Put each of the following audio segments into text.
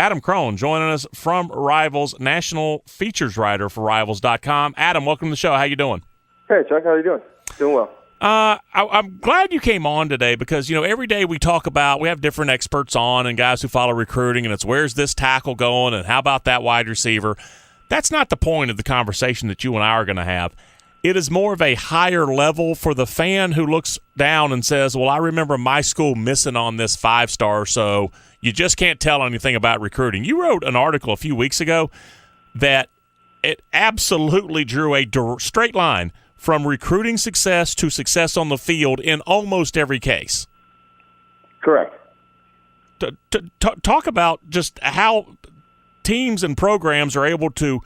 Adam Krohn joining us from Rivals, national features writer for Rivals.com. Adam, welcome to the show. How you doing? Hey, Chuck. How you doing? Doing well. I'm glad you came on today because, every day we have different experts on and guys who follow recruiting, and it's where's this tackle going and how about that wide receiver. That's not the point of the conversation that you and I are going to have. It is more of a higher level for the fan who looks down and says, well, I remember my school missing on this 5-star, so you just can't tell anything about recruiting. You wrote an article a few weeks ago that it absolutely drew a straight line from recruiting success to success on the field in almost every case. Correct. Talk about just how teams and programs are able to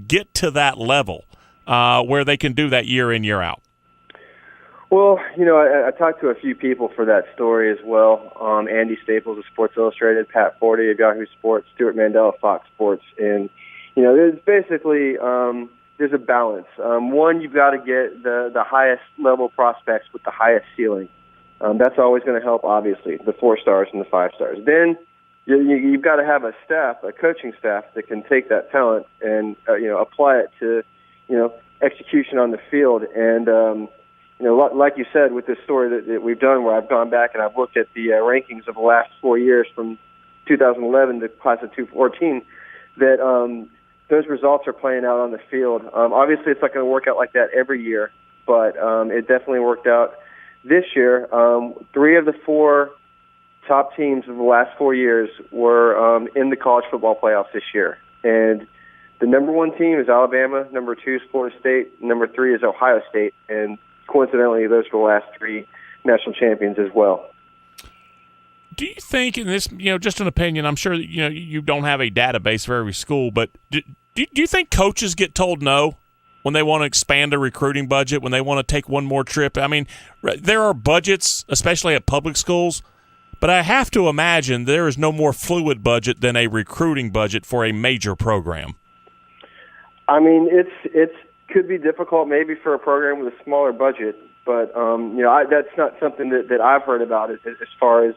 get to that level where they can do that year in, year out. Well, I talked to a few people for that story as well. Andy Staples of Sports Illustrated, Pat Forty of Yahoo Sports, Stuart Mandel of Fox Sports. And, there's basically there's a balance. One, you've got to get the highest level prospects with the highest ceiling. That's always going to help, obviously, the 4-stars and the 5-stars. Then you've got to have a coaching staff that can take that talent and, apply it to, execution on the field. And, like you said, with this story that we've done where I've gone back and I've looked at the rankings of the last 4 years from 2011 to class of 2014, that those results are playing out on the field. Obviously, it's not going to work out like that every year, but it definitely worked out this year. 3 of the 4 top teams of the last 4 years were in the college football playoffs this year. And the number 1 team is Alabama, number 2 is Florida State, number 3 is Ohio State, and coincidentally, those are the last 3 national champions as well. Do you think, in this, just an opinion, I'm sure that, you don't have a database for every school, but do you think coaches get told no when they want to expand a recruiting budget, when they want to take one more trip? I mean, there are budgets, especially at public schools, but I have to imagine there is no more fluid budget than a recruiting budget for a major program. I mean, it could be difficult maybe for a program with a smaller budget, but that's not something that I've heard about as far as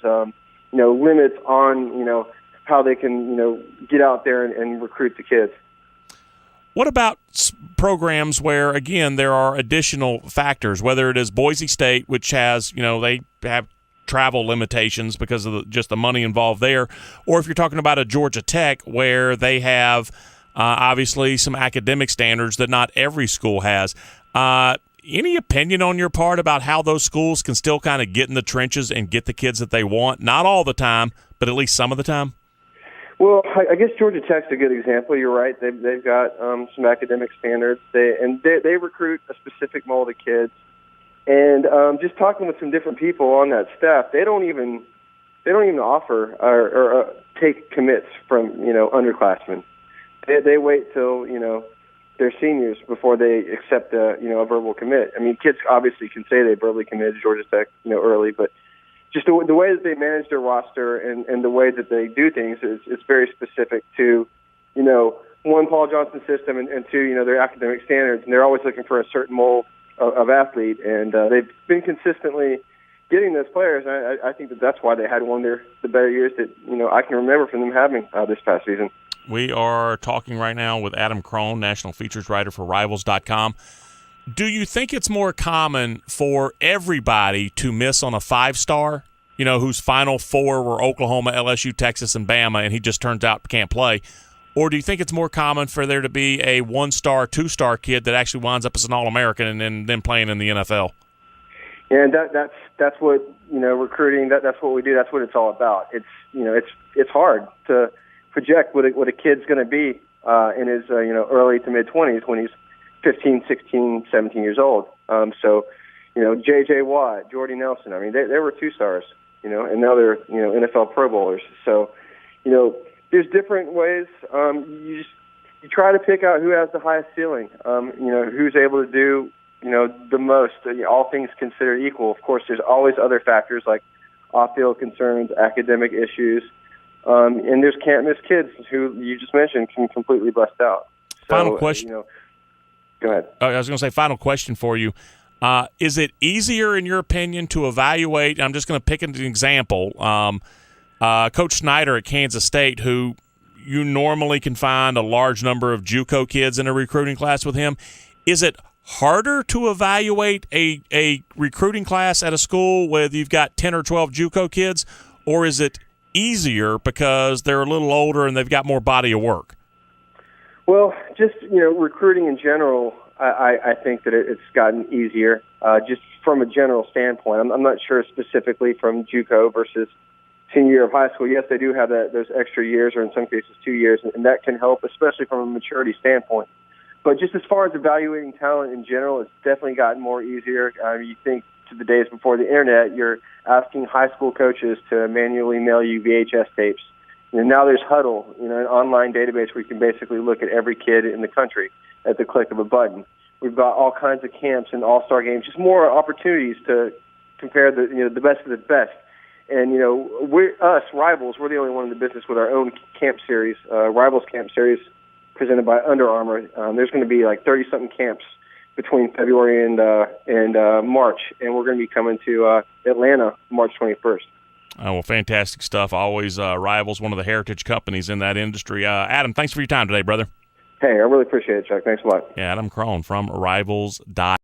limits on how they can get out there and recruit the kids. What about programs where, again, there are additional factors, whether it is Boise State, which has, they have travel limitations because of just the money involved there, or if you're talking about a Georgia Tech where they have obviously some academic standards that not every school has. Any opinion on your part about how those schools can still kind of get in the trenches and get the kids that they want? Not all the time, but at least some of the time? Well, I guess Georgia Tech's a good example. You're right. They've got some academic standards. They recruit a specific mold of kids. And just talking with some different people on that staff, they don't even offer or take commits from underclassmen. They wait till they're seniors before they accept a verbal commit. I mean, kids obviously can say they verbally committed to Georgia Tech early, but just the way that they manage their roster and the way that they do things is very specific to one, Paul Johnson's system, and 2, their academic standards, and they're always looking for a certain mold of athlete, and they've been consistently getting those players. And I think that's why they had one of the better years that I can remember from them having this past season. We are talking right now with Adam Krohn, national features writer for Rivals.com. Do you think it's more common for everybody to miss on a 5-star, whose final 4 were Oklahoma, LSU, Texas, and Bama, and he just turns out can't play? Or do you think it's more common for there to be a 1-star, 2-star kid that actually winds up as an All-American and then playing in the NFL? Yeah, and that's what recruiting. That's what we do. That's what it's all about. It's hard to project what a kid's going to be in his early to mid 20s when he's 15, 16, 17 years old. So J.J. Watt, Jordy Nelson. I mean, they were 2-stars, and now they're NFL Pro Bowlers. So there's different ways. You try to pick out who has the highest ceiling. Who's able to do the most. All things considered equal. Of course, there's always other factors like off-field concerns, academic issues. And there's can't-miss kids who you just mentioned can completely bust out. So, final question. Go ahead. I was going to say, final question for you. Is it easier, in your opinion, to evaluate? I'm just going to pick an example. Coach Snyder at Kansas State, who you normally can find a large number of JUCO kids in a recruiting class with him. Is it harder to evaluate a recruiting class at a school where you've got 10 or 12 JUCO kids, or is it easier because they're a little older and they've got more body of work? Well, just, recruiting in general, I think that it's gotten easier, just from a general standpoint. I'm not sure specifically from JUCO versus senior year of high school. Yes, they do have those extra years, or in some cases 2 years, and that can help, especially from a maturity standpoint. But just as far as evaluating talent in general, it's definitely gotten more easier. You think to the days before the internet, you're asking high school coaches to manually mail you VHS tapes. Now there's Huddle, an online database where you can basically look at every kid in the country at the click of a button. We've got all kinds of camps and all-star games, just more opportunities to compare the best of the best. And, Rivals, we're the only one in the business with our own camp series, Rivals Camp Series, presented by Under Armour. There's going to be like 30-something camps between February and March, and we're going to be coming to Atlanta March 21st. Oh, well, fantastic stuff. Always Rivals, one of the heritage companies in that industry. Adam, thanks for your time today, brother. Hey, I really appreciate it, Chuck. Thanks a lot. Yeah, Adam Krohn from Rivals.